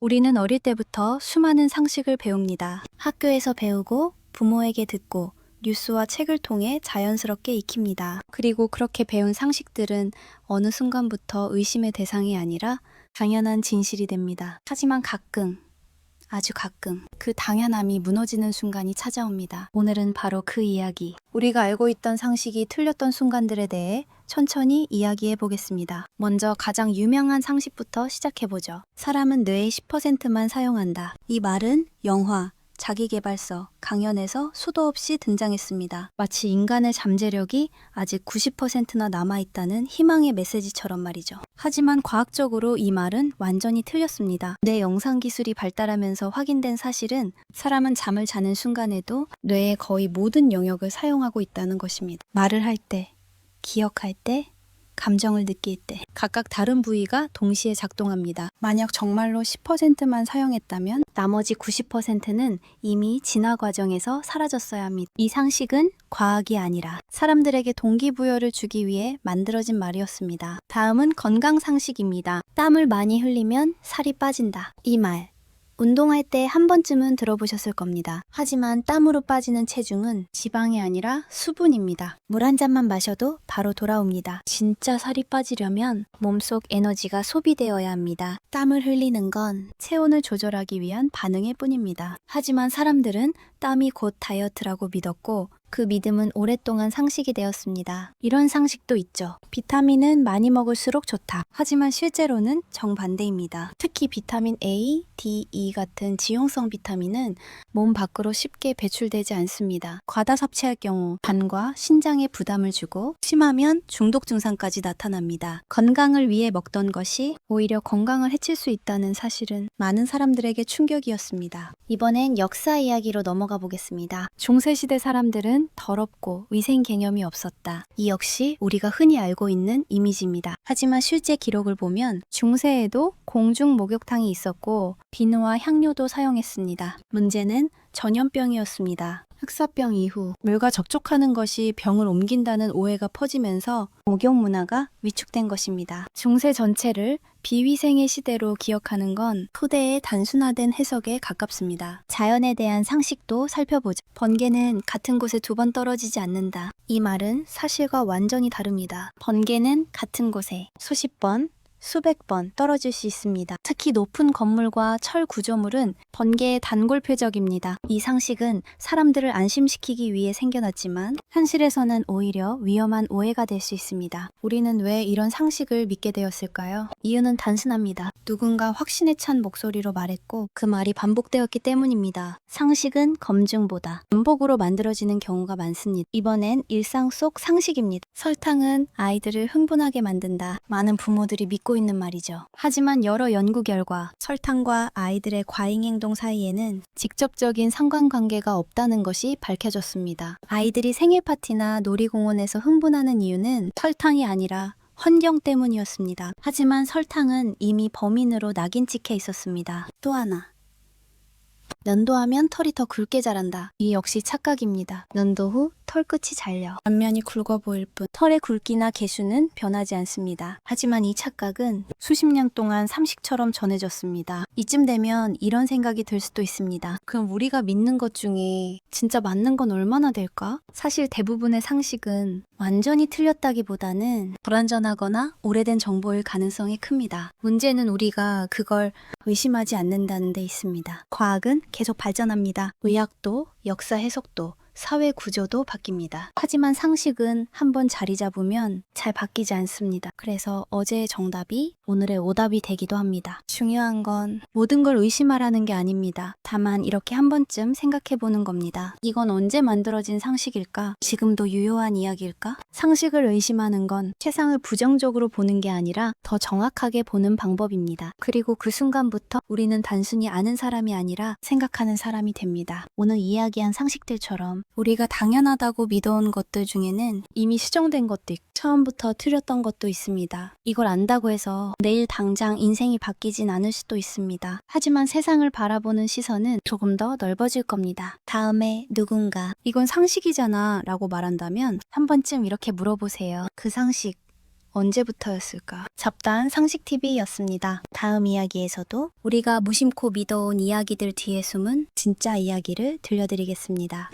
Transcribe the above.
우리는 어릴 때부터 수많은 상식을 배웁니다. 학교에서 배우고 부모에게 듣고 뉴스와 책을 통해 자연스럽게 익힙니다. 그리고 그렇게 배운 상식들은 어느 순간부터 의심의 대상이 아니라 당연한 진실이 됩니다. 하지만 가끔, 아주 가끔 그 당연함이 무너지는 순간이 찾아옵니다. 오늘은 바로 그 이야기. 우리가 알고 있던 상식이 틀렸던 순간들에 대해 천천히 이야기해 보겠습니다. 먼저 가장 유명한 상식부터 시작해보죠. 사람은 뇌의 10%만 사용한다. 이 말은 영화, 자기계발서, 강연에서 수도 없이 등장했습니다. 마치 인간의 잠재력이 아직 90%나 남아있다는 희망의 메시지처럼 말이죠. 하지만 과학적으로 이 말은 완전히 틀렸습니다. 뇌 영상 기술이 발달하면서 확인된 사실은 사람은 잠을 자는 순간에도 뇌의 거의 모든 영역을 사용하고 있다는 것입니다. 말을 할 때, 기억할 때, 감정을 느낄 때 각각 다른 부위가 동시에 작동합니다. 만약 정말로 10%만 사용했다면 나머지 90%는 이미 진화 과정에서 사라졌어야 합니다. 이 상식은 과학이 아니라 사람들에게 동기부여를 주기 위해 만들어진 말이었습니다. 다음은 건강 상식입니다. 땀을 많이 흘리면 살이 빠진다. 이 말. 운동할 때 한 번쯤은 들어보셨을 겁니다. 하지만 땀으로 빠지는 체중은 지방이 아니라 수분입니다. 물 한 잔만 마셔도 바로 돌아옵니다. 진짜 살이 빠지려면 몸속 에너지가 소비되어야 합니다. 땀을 흘리는 건 체온을 조절하기 위한 반응일 뿐입니다. 하지만 사람들은 땀이 곧 다이어트라고 믿었고 그 믿음은 오랫동안 상식이 되었습니다. 이런 상식도 있죠. 비타민은 많이 먹을수록 좋다. 하지만 실제로는 정반대입니다. 특히 비타민 A, D, E 같은 지용성 비타민은 몸 밖으로 쉽게 배출되지 않습니다. 과다 섭취할 경우 간과 신장에 부담을 주고 심하면 중독 증상까지 나타납니다. 건강을 위해 먹던 것이 오히려 건강을 해칠 수 있다는 사실은 많은 사람들에게 충격이었습니다. 이번엔 역사 이야기로 넘어가 보겠습니다. 중세시대 사람들은 더럽고 위생 개념이 없었다. 이 역시 우리가 흔히 알고 있는 이미지입니다. 하지만 실제 기록을 보면 중세에도 공중 목욕탕이 있었고 비누와 향료도 사용했습니다. 문제는 전염병이었습니다. 흑사병 이후 물과 접촉하는 것이 병을 옮긴다는 오해가 퍼지면서 목욕 문화가 위축된 것입니다. 중세 전체를 비위생의 시대로 기억하는 건 후대의 단순화된 해석에 가깝습니다. 자연에 대한 상식도 살펴보죠. 번개는 같은 곳에 두 번 떨어지지 않는다. 이 말은 사실과 완전히 다릅니다. 번개는 같은 곳에 수십 번, 수백 번 떨어질 수 있습니다. 특히 높은 건물과 철 구조물은 번개의 단골 표적입니다. 이 상식은 사람들을 안심시키기 위해 생겨났지만 현실에서는 오히려 위험한 오해가 될 수 있습니다. 우리는 왜 이런 상식을 믿게 되었을까요? 이유는 단순합니다. 누군가 확신에 찬 목소리로 말했고 그 말이 반복되었기 때문입니다. 상식은 검증보다 반복으로 만들어지는 경우가 많습니다. 이번엔 일상 속 상식입니다. 설탕은 아이들을 흥분하게 만든다. 많은 부모들이 믿고 있는 말이죠. 하지만 여러 연구 결과 설탕과 아이들의 과잉 행동 사이에는 직접적인 상관관계가 없다는 것이 밝혀졌습니다. 아이들이 생일 파티나 놀이공원에서 흥분하는 이유는 설탕이 아니라 환경 때문이었습니다. 하지만 설탕은 이미 범인으로 낙인 찍혀 있었습니다. 또 하나. 면도하면 털이 더 굵게 자란다. 이 역시 착각입니다. 면도 후 털끝이 잘려 앞면이 굵어 보일 뿐 털의 굵기나 개수는 변하지 않습니다. 하지만 이 착각은 수십 년 동안 상식처럼 전해졌습니다. 이쯤 되면 이런 생각이 들 수도 있습니다. 그럼 우리가 믿는 것 중에 진짜 맞는 건 얼마나 될까? 사실 대부분의 상식은 완전히 틀렸다기보다는 불완전하거나 오래된 정보일 가능성이 큽니다. 문제는 우리가 그걸 의심하지 않는다는 데 있습니다. 과학은 계속 발전합니다. 의학도, 역사 해석도, 사회 구조도 바뀝니다. 하지만 상식은 한번 자리 잡으면 잘 바뀌지 않습니다. 그래서 어제의 정답이 오늘의 오답이 되기도 합니다. 중요한 건 모든 걸 의심하라는 게 아닙니다. 다만 이렇게 한 번쯤 생각해보는 겁니다. 이건 언제 만들어진 상식일까? 지금도 유효한 이야기일까? 상식을 의심하는 건 세상을 부정적으로 보는 게 아니라 더 정확하게 보는 방법입니다. 그리고 그 순간부터 우리는 단순히 아는 사람이 아니라 생각하는 사람이 됩니다. 오늘 이야기한 상식들처럼 우리가 당연하다고 믿어온 것들 중에는 이미 수정된 것도 있고 처음부터 틀렸던 것도 있습니다. 이걸 안다고 해서 내일 당장 인생이 바뀌진 않을 수도 있습니다. 하지만 세상을 바라보는 시선은 조금 더 넓어질 겁니다. 다음에 누군가 이건 상식이잖아 라고 말한다면 한 번쯤 이렇게 물어보세요. 그 상식 언제부터였을까? 잡다한 상식TV였습니다. 다음 이야기에서도 우리가 무심코 믿어온 이야기들 뒤에 숨은 진짜 이야기를 들려드리겠습니다.